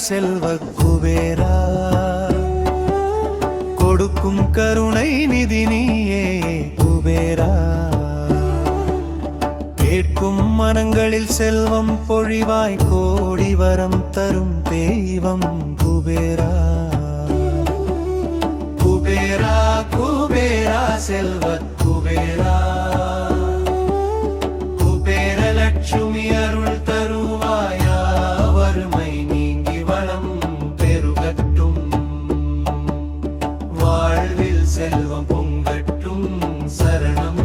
செல்வ குபேரா கொடுக்கும் கருணை நிதி நீயே குபேரா கேட்கும் மனங்களில் செல்வம் பொழிவாய் கோடி வரம் தரும் தெய்வம் குபேரா குபேரா குபேரா செல்வ குபேரா குபேர லட்சுமி அருள் தருவாயா வறுமை நீங்கி வளம் பெருகட்டும் வாழ்வில் செல்வம் பொங்கட்டும் சரணம்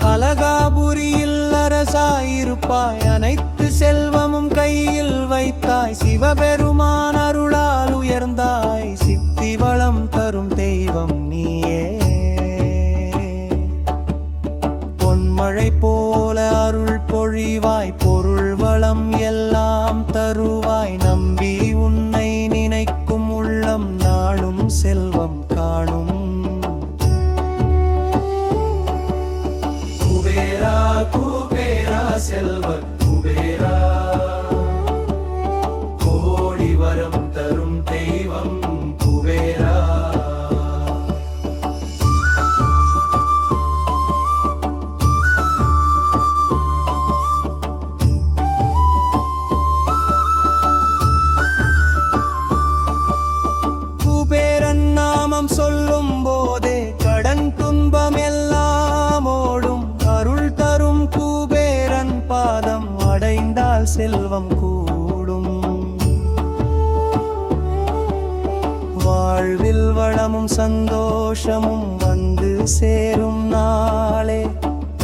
அலகாபுரியில் அரசாயிருப்பாய் அனைத்து செல்வமும் கையில் வைத்தாய் சிவபெருமான் அருளால் உயர்ந்தாய் சித்தி வளம் தரும் தெய்வம் நீயே பொன்மழை போல அருள் பொழிவாய் பொருள் வளம் எல்லாம் தருவாய் நம்பி உன்னை நினைக்கும் உள்ளம் நாளும் செல்வம் காணும் குபேரா குபேரா செல்வ குபேரா கோடி வரம் தரும் தெய்வம் குபேரா குபேரன் நாமம் சொல்லும் போதே கடன் துன்பம் எல்லாம் ஓடும் அருள் தரும் குபேரன் பாதம் அடைந்தால் செல்வம் கூடும் வாழ்வில் வளமும் சந்தோஷமும் வந்து சேரும் நாளே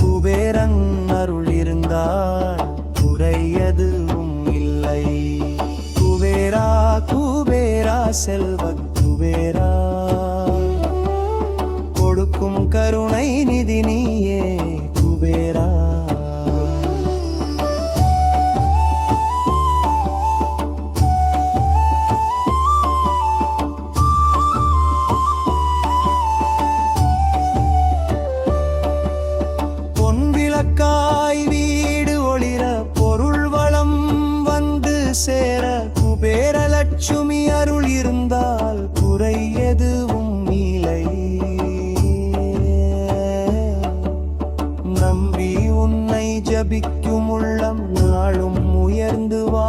குபேரன் அருள் இருந்தால் குறையதுவும் இல்லை குபேரா குபேரா செல்வ குபேரா கொடுக்கும் கருணை நிதி நீயே குபேரா பொன் விளக்காய் வீடு ஒளிர பொருள் வளம் வந்து சேர குபேர லட்சுமி அருள் இருந்தால் குறை எதுவும் இல்லை நம்பி உன்னை ஜபிக்கும் உள்ளம் நாளும் உயர்ந்து வா